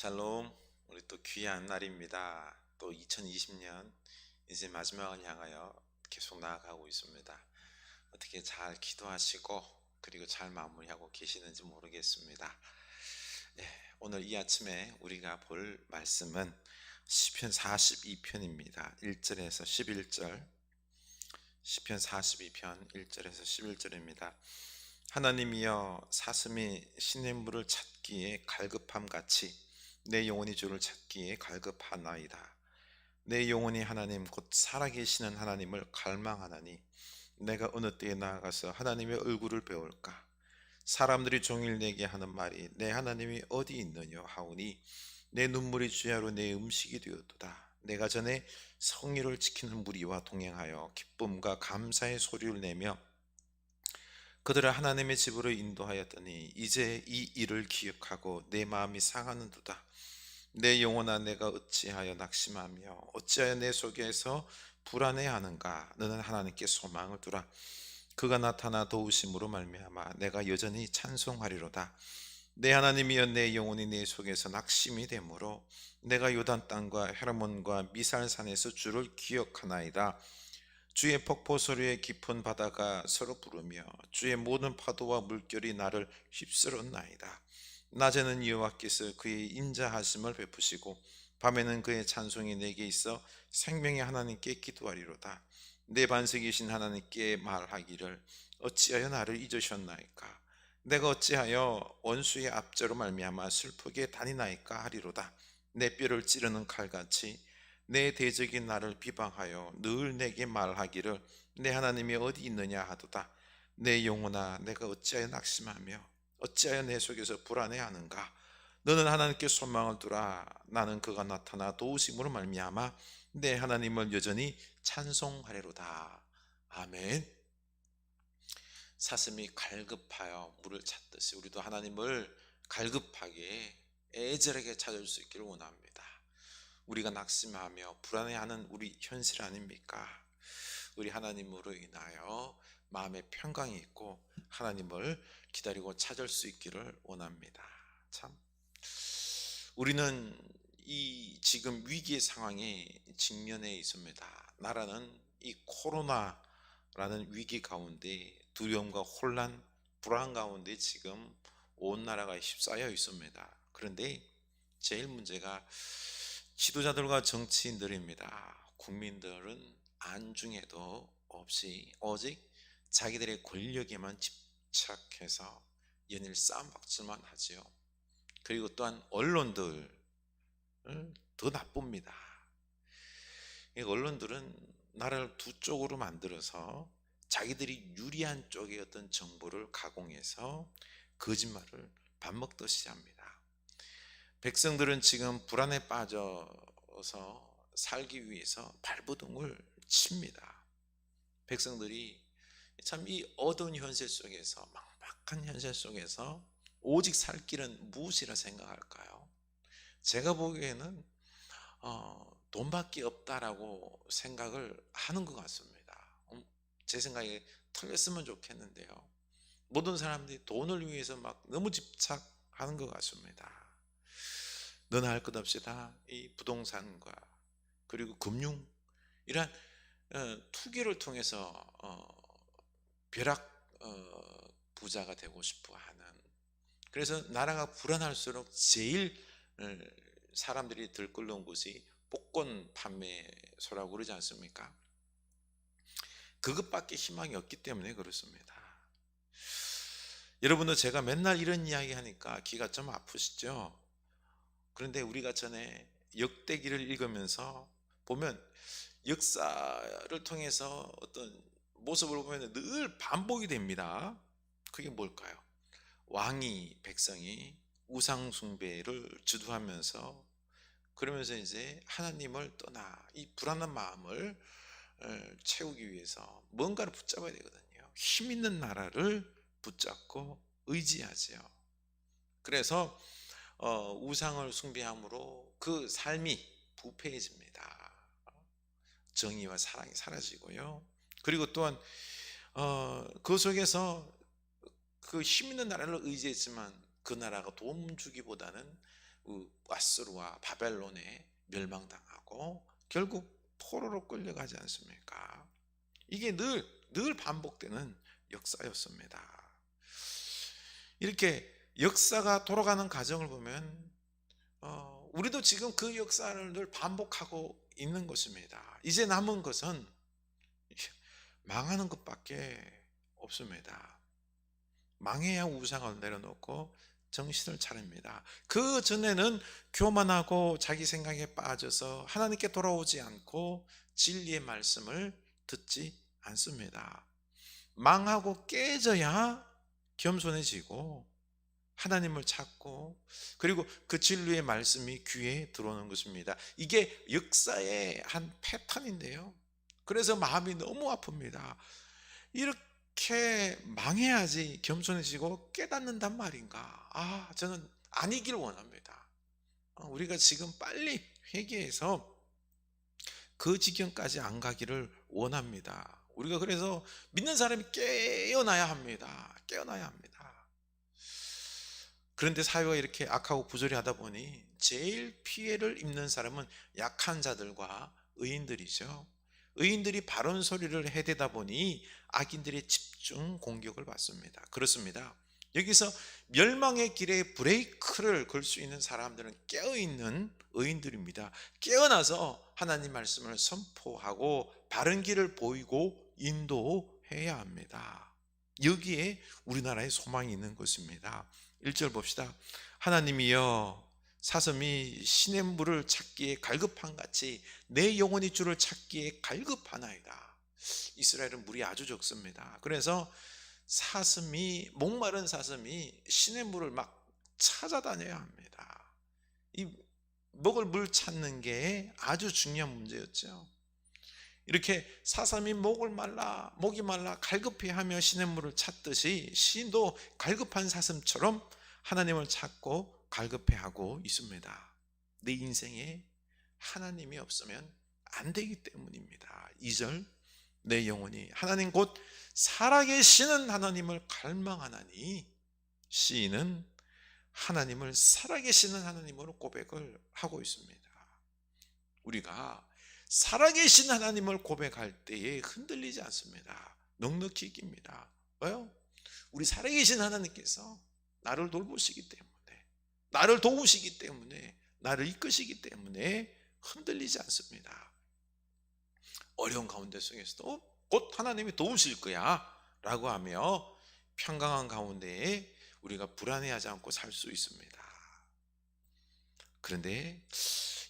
샬롬, 우리 또 귀한 날입니다. 또 2020년 이제 마지막을 향하여 계속 나아가고 있습니다. 어떻게 잘 기도하시고 그리고 잘 마무리하고 계시는지 모르겠습니다. 오늘 이 아침에 우리가 볼 말씀은 시편 42편입니다. 1절에서 11절. 시편 42편 1절에서 11절입니다. 하나님이여, 사슴이 시냇물을 찾기에 갈급함같이 내 영혼이 주를 찾기에 갈급하나이다. 내 영혼이 하나님 곧 살아계시는 하나님을 갈망하나니 내가 어느 때에 나아가서 하나님의 얼굴을 배울까? 사람들이 종일 내게 하는 말이 내 하나님이 어디 있느냐 하오니 내 눈물이 주야로 내 음식이 되었도다. 내가 전에 성의를 지키는 무리와 동행하여 기쁨과 감사의 소리를 내며 그들을 하나님의 집으로 인도하였더니 이제 이 일을 기억하고 내 마음이 상하는도다. 내 영혼아, 내가 어찌하여 낙심하며 어찌하여 내 속에서 불안해하는가? 너는 하나님께 소망을 두라. 그가 나타나 도우심으로 말미암아 내가 여전히 찬송하리로다. 내 하나님이여, 내 영혼이 내 속에서 낙심이 되므로 내가 요단 땅과 헤르몬과 미살산에서 주를 기억하나이다. 주의 폭포 소리에 깊은 바다가 서로 부르며 주의 모든 파도와 물결이 나를 휩쓸었나이다. 낮에는 여호와께서 그의 인자하심을 베푸시고 밤에는 그의 찬송이 내게 있어 생명의 하나님께 기도하리로다. 내 반석이신 하나님께 말하기를 어찌하여 나를 잊으셨나이까? 내가 어찌하여 원수의 압제로 말미암아 슬프게 다니나이까 하리로다. 내 뼈를 찌르는 칼같이 내 대적이 나를 비방하여 늘 내게 말하기를 내 하나님이 어디 있느냐 하도다. 내 영혼아, 내가 어찌하여 낙심하며 어찌하여 내 속에서 불안해하는가? 너는 하나님께 소망을 두라. 나는 그가 나타나 도우심으로 말미암아 내 하나님을 여전히 찬송하리로다. 아멘. 사슴이 갈급하여 물을 찾듯이 우리도 하나님을 갈급하게 애절하게 찾을 수 있기를 원합니다. 우리가 낙심하며 불안해하는 우리 현실 아닙니까? 우리 하나님으로 인하여 마음의 평강이 있고 하나님을 기다리고 찾을 수 있기를 원합니다. 참, 우리는 이 지금 위기의 상황에 직면해 있습니다. 나라는 이 코로나라는 위기 가운데 두려움과 혼란, 불안 가운데 지금 온 나라가 휩싸여 있습니다. 그런데 제일 문제가 지도자들과 정치인들입니다. 국민들은 안중에도 없이 오직 자기들의 권력에만 집착해서 연일 싸움박질만 하지요. 그리고 또한 언론들 더 나쁩니다. 이 언론들은 나라를 두 쪽으로 만들어서 자기들이 유리한 쪽의 어떤 정보를 가공해서 거짓말을 밥 먹듯이 합니다. 백성들은 지금 불안에 빠져서 살기 위해서 발버둥을 칩니다. 백성들이 참 이 어두운 현실 속에서, 막막한 현실 속에서 오직 살 길은 무엇이라 생각할까요? 제가 보기에는 돈밖에 없다라고 생각을 하는 것 같습니다. 제 생각에 틀렸으면 좋겠는데요. 모든 사람들이 돈을 위해서 막 너무 집착하는 것 같습니다. 너나 할 것 없이 다 이 부동산과 그리고 금융 이러한 투기를 통해서 벼락 부자가 되고 싶어 하는, 그래서 나라가 불안할수록 제일 사람들이 들끓는 곳이 복권 판매소라고 그러지 않습니까? 그것밖에 희망이 없기 때문에 그렇습니다. 여러분도 제가 맨날 이런 이야기 하니까 귀가 좀 아프시죠? 그런데 우리가 전에 역대기를 읽으면서 보면 역사를 통해서 어떤 모습을 보면 늘 반복이 됩니다. 그게 뭘까요? 왕이 백성이 우상 숭배를 주도하면서 그러면서 이제 하나님을 떠나 이 불안한 마음을 채우기 위해서 뭔가를 붙잡아야 되거든요. 힘 있는 나라를 붙잡고 의지하지요. 그래서 우상을 숭배함으로 그 삶이 부패해집니다. 정의와 사랑이 사라지고요. 그리고 또한 그 속에서 그 힘 있는 나라를 의지했지만 그 나라가 도움 주기보다는 아수르와 바벨론에 멸망당하고 결국 포로로 끌려가지 않습니까? 이게 늘 반복되는 역사였습니다. 이렇게 역사가 돌아가는 과정을 보면 우리도 지금 그 역사를 늘 반복하고 있는 것입니다. 이제 남은 것은 망하는 것밖에 없습니다. 망해야 우상을 내려놓고 정신을 차립니다. 그 전에는 교만하고 자기 생각에 빠져서 하나님께 돌아오지 않고 진리의 말씀을 듣지 않습니다. 망하고 깨져야 겸손해지고 하나님을 찾고 그리고 그 진리의 말씀이 귀에 들어오는 것입니다. 이게 역사의 한 패턴인데요. 그래서 마음이 너무 아픕니다. 이렇게 망해야지 겸손해지고 깨닫는단 말인가? 저는 아니길 원합니다. 우리가 지금 빨리 회개해서 그 지경까지 안 가기를 원합니다. 우리가 그래서 믿는 사람이 깨어나야 합니다. 깨어나야 합니다. 그런데 사회가 이렇게 악하고 부조리하다 보니 제일 피해를 입는 사람은 약한 자들과 의인들이죠. 의인들이 바른 소리를 해대다 보니 악인들의 집중 공격을 받습니다. 그렇습니다. 여기서 멸망의 길에 브레이크를 걸 수 있는 사람들은 깨어있는 의인들입니다. 깨어나서 하나님 말씀을 선포하고 바른 길을 보이고 인도해야 합니다. 여기에 우리나라의 소망이 있는 것입니다. 1절 봅시다. 하나님이여 사슴이 신의 물을 찾기에 갈급한 같이 내 영혼이 주를 찾기에 갈급하나이다. 이스라엘은 물이 아주 적습니다. 그래서 목마른 사슴이 신의 물을 막 찾아다녀야 합니다. 이 먹을 물 찾는 게 아주 중요한 문제였죠. 이렇게 사슴이 목이 말라 갈급해하며 신의 물을 찾듯이 시인도 갈급한 사슴처럼 하나님을 찾고 갈급해하고 있습니다. 내 인생에 하나님이 없으면 안 되기 때문입니다. 2절 내 영혼이 하나님 곧 살아계시는 하나님을 갈망하나니 시인은 하나님을 살아계시는 하나님으로 고백을 하고 있습니다. 우리가 살아계신 하나님을 고백할 때에 흔들리지 않습니다. 넉넉히 이깁니다. 왜요? 우리 살아계신 하나님께서 나를 돌보시기 때문에, 나를 도우시기 때문에, 나를 이끄시기 때문에 흔들리지 않습니다. 어려운 가운데 속에서도 곧 하나님이 도우실 거야 라고 하며 평강한 가운데에 우리가 불안해하지 않고 살 수 있습니다. 그런데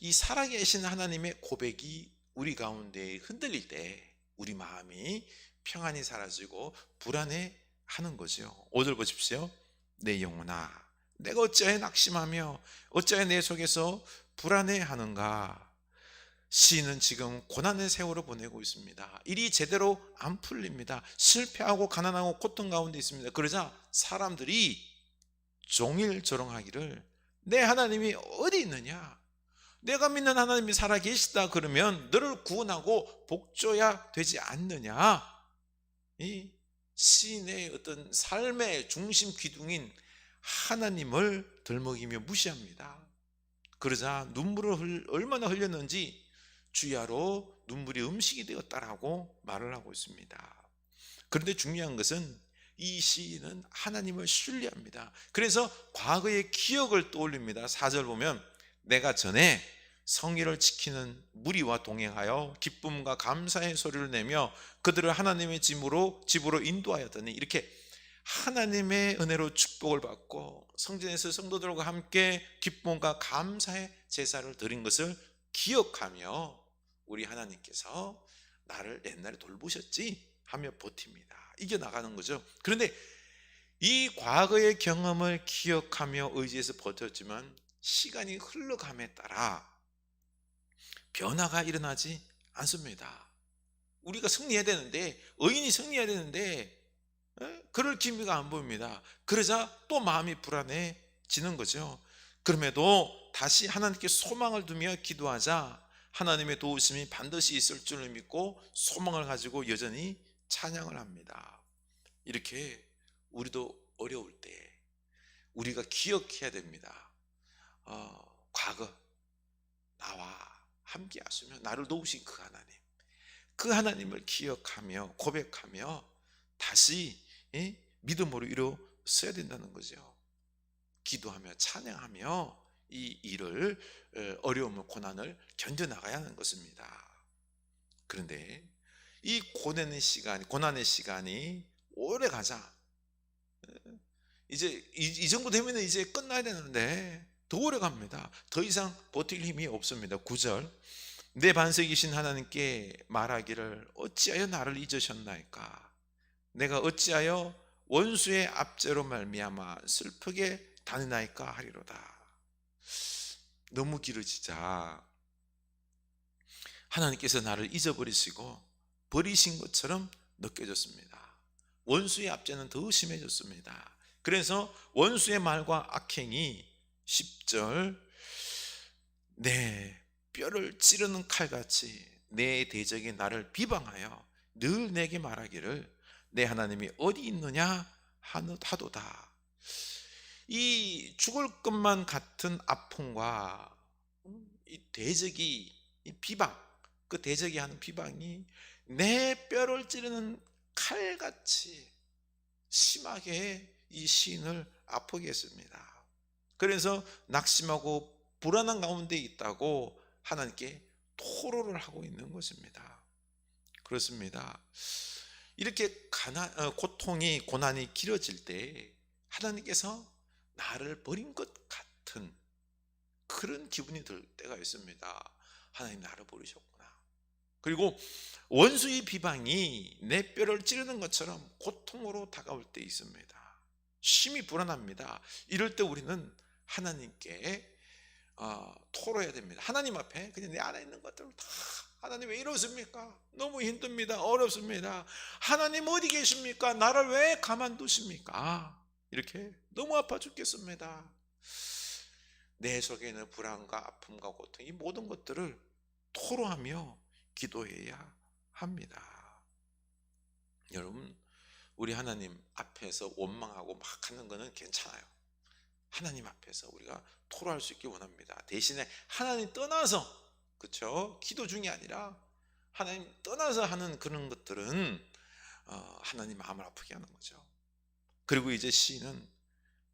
이 살아계신 하나님의 고백이 우리 가운데 흔들릴 때 우리 마음이 평안이 사라지고 불안해하는 거죠. 5절 보십시오. 내 영혼아 내가 어찌하여 낙심하며 어찌하여 내 속에서 불안해하는가. 시인은 지금 고난의 세월을 보내고 있습니다. 일이 제대로 안 풀립니다. 실패하고 가난하고 고통 가운데 있습니다. 그러자 사람들이 종일 조롱하기를 내 하나님이 어디 있느냐, 내가 믿는 하나님이 살아계시다 그러면 너를 구원하고 복줘야 되지 않느냐. 이 시인의 어떤 삶의 중심 기둥인 하나님을 들먹이며 무시합니다. 그러자 눈물을 얼마나 흘렸는지 주야로 눈물이 음식이 되었다라고 말을 하고 있습니다. 그런데 중요한 것은 이 시인은 하나님을 신뢰합니다. 그래서 과거의 기억을 떠올립니다. 4절 보면 내가 전에 성의를 지키는 무리와 동행하여 기쁨과 감사의 소리를 내며 그들을 하나님의 집으로 인도하였더니, 이렇게 하나님의 은혜로 축복을 받고 성전에서 성도들과 함께 기쁨과 감사의 제사를 드린 것을 기억하며 우리 하나님께서 나를 옛날에 돌보셨지 하며 버팁니다. 이겨나가는 거죠. 그런데 이 과거의 경험을 기억하며 의지해서 버텼지만 시간이 흘러감에 따라 변화가 일어나지 않습니다. 우리가 승리해야 되는데, 의인이 승리해야 되는데 그럴 기미가 안 보입니다. 그러자 또 마음이 불안해지는 거죠. 그럼에도 다시 하나님께 소망을 두며 기도하자 하나님의 도우심이 반드시 있을 줄 믿고 소망을 가지고 여전히 찬양을 합니다. 이렇게 우리도 어려울 때 우리가 기억해야 됩니다. 과거 나와 함께 하시며 나를 도우신 그 하나님을 기억하며 고백하며 다시 믿음으로 일어서야 된다는 거죠. 기도하며 찬양하며 이 일을, 어려움을 고난을 견뎌나가야 하는 것입니다. 그런데 이 고난의 시간이 오래 가자, 이제 이 정도 되면 이제 끝나야 되는데 더 오래 갑니다. 더 이상 버틸 힘이 없습니다. 9절, 내 반석이신 하나님께 말하기를 어찌하여 나를 잊으셨나이까. 내가 어찌하여 원수의 압제로 말미암아 슬프게 다니나이까 하리로다. 너무 길어지자 하나님께서 나를 잊어버리시고 버리신 것처럼 느껴졌습니다. 원수의 압제는 더 심해졌습니다. 그래서 원수의 말과 악행이 10절, 내 뼈를 찌르는 칼같이 내 대적이 나를 비방하여 늘 내게 말하기를 내 하나님이 어디 있느냐 하도다. 이 죽을 것만 같은 아픔과 이 대적이, 이 비방, 그 대적이 하는 비방이 내 뼈를 찌르는 칼같이 심하게 이 시인을 아프게 했습니다. 그래서 낙심하고 불안한 가운데 있다고 하나님께 토로를 하고 있는 것입니다. 그렇습니다. 이렇게 고통이, 고난이 길어질 때 하나님께서 나를 버린 것 같은 그런 기분이 들 때가 있습니다. 하나님 나를 버리셨구나. 그리고 원수의 비방이 내 뼈를 찌르는 것처럼 고통으로 다가올 때 있습니다. 심히 불안합니다. 이럴 때 우리는 하나님께 토로해야 됩니다. 하나님 앞에 그냥 내 안에 있는 것들을 다, 하나님 왜 이러십니까? 너무 힘듭니다. 어렵습니다. 하나님 어디 계십니까? 나를 왜 가만두십니까? 이렇게 너무 아파 죽겠습니다. 내 속에 있는 불안과 아픔과 고통, 이 모든 것들을 토로하며 기도해야 합니다. 여러분, 우리 하나님 앞에서 원망하고 막 하는 거는 괜찮아요. 하나님 앞에서 우리가 토로할 수 있길 원합니다. 대신에 하나님 떠나서, 그렇죠? 기도 중이 아니라 하나님 떠나서 하는 그런 것들은 하나님 마음을 아프게 하는 거죠. 그리고 이제 시인은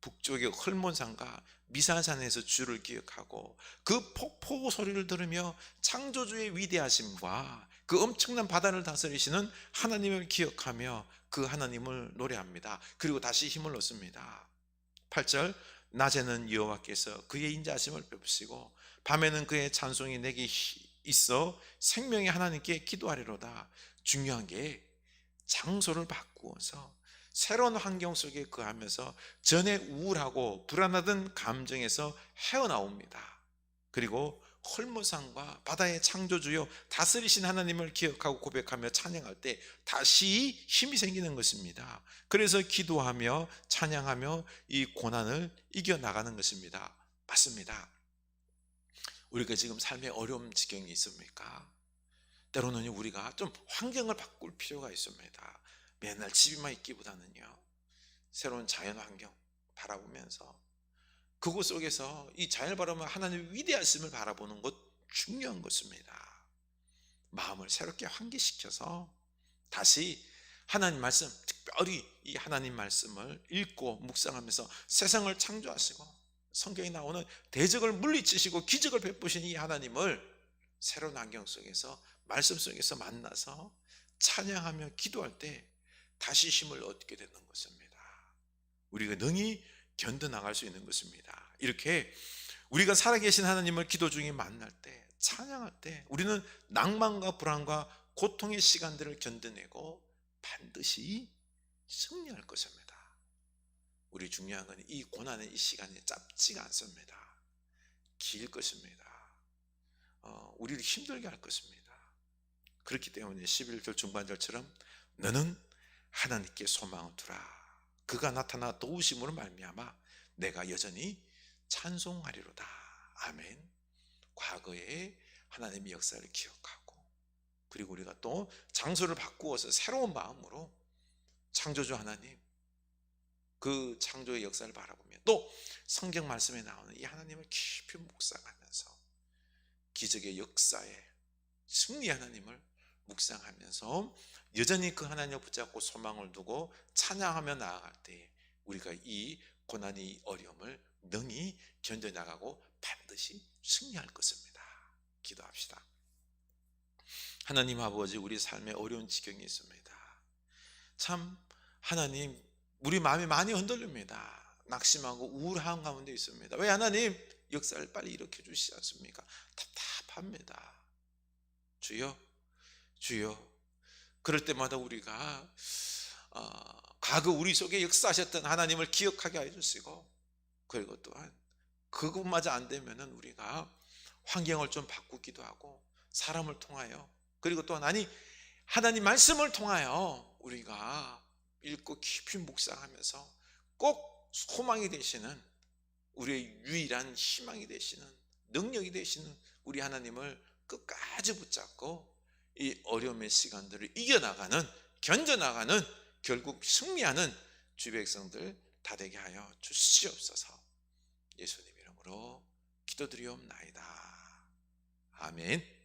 북쪽의 헐몬산과 미사산에서 주를 기억하고 그 폭포 소리를 들으며 창조주의 위대하심과 그 엄청난 바다를 다스리시는 하나님을 기억하며 그 하나님을 노래합니다. 그리고 다시 힘을 얻습니다. 8절, 낮에는 여호와께서 그의 인자하심을 베푸시고 밤에는 그의 찬송이 내게 있어 생명의 하나님께 기도하리로다. 중요한 게 장소를 바꾸어서 새로운 환경 속에 거하면서 전에 우울하고 불안하던 감정에서 헤어나옵니다. 그리고 헐모산과 바다의 창조주요 다스리신 하나님을 기억하고 고백하며 찬양할 때 다시 힘이 생기는 것입니다. 그래서 기도하며 찬양하며 이 고난을 이겨나가는 것입니다. 맞습니다. 우리가 지금 삶의 어려움 지경이 있습니까? 때로는 우리가 좀 환경을 바꿀 필요가 있습니다. 맨날 집에만 있기보다는요, 새로운 자연 환경 바라보면서 그곳 속에서 이 자연을 바라보면 하나님의 위대하심을 바라보는 것 중요한 것입니다. 마음을 새롭게 환기시켜서 다시 하나님 말씀, 특별히 이 하나님 말씀을 읽고 묵상하면서 세상을 창조하시고 성경에 나오는 대적을 물리치시고 기적을 베푸신 이 하나님을 새로운 환경 속에서, 말씀 속에서 만나서 찬양하며 기도할 때 다시 힘을 얻게 되는 것입니다. 우리가 능히 견뎌나갈 수 있는 것입니다. 이렇게 우리가 살아계신 하나님을 기도 중에 만날 때, 찬양할 때 우리는 낭만과 불안과 고통의 시간들을 견뎌내고 반드시 승리할 것입니다. 우리 중요한 건 이 고난의 이 시간이 짧지가 않습니다. 길 것입니다. 우리를 힘들게 할 것입니다. 그렇기 때문에 11절 중반절처럼 너는 하나님께 소망을 두라. 그가 나타나 도우심으로 말미암아 내가 여전히 찬송하리로다. 아멘. 과거의 하나님의 역사를 기억하고, 그리고 우리가 또 장소를 바꾸어서 새로운 마음으로 창조주 하나님, 그 창조의 역사를 바라보며 또 성경 말씀에 나오는 이 하나님을 깊이 묵상하면서 기적의 역사에 승리 하나님을 묵상하면서 여전히 그 하나님을 붙잡고 소망을 두고 찬양하며 나아갈 때 우리가 이 고난이 이 어려움을 능히 견뎌나가고 반드시 승리할 것입니다. 기도합시다. 하나님 아버지, 우리 삶에 어려운 지경이 있습니다. 참 하나님, 우리 마음이 많이 흔들립니다. 낙심하고 우울한 가운데 있습니다. 왜 하나님 역사를 빨리 일으켜 주시지 않습니까? 답답합니다. 주여, 주여. 그럴 때마다 우리가 과거 우리 속에 역사하셨던 하나님을 기억하게 해주시고, 그리고 또한 그것마저 안 되면은 우리가 환경을 좀 바꾸기도 하고 사람을 통하여, 그리고 또한 하나님 말씀을 통하여 우리가 읽고 깊이 묵상하면서 꼭 소망이 되시는, 우리의 유일한 희망이 되시는, 능력이 되시는 우리 하나님을 끝까지 붙잡고 이 어려움의 시간들을 이겨나가는, 견뎌나가는, 결국 승리하는 주의 백성들 다 되게 하여 주시옵소서. 예수님 이름으로 기도드리옵나이다. 아멘.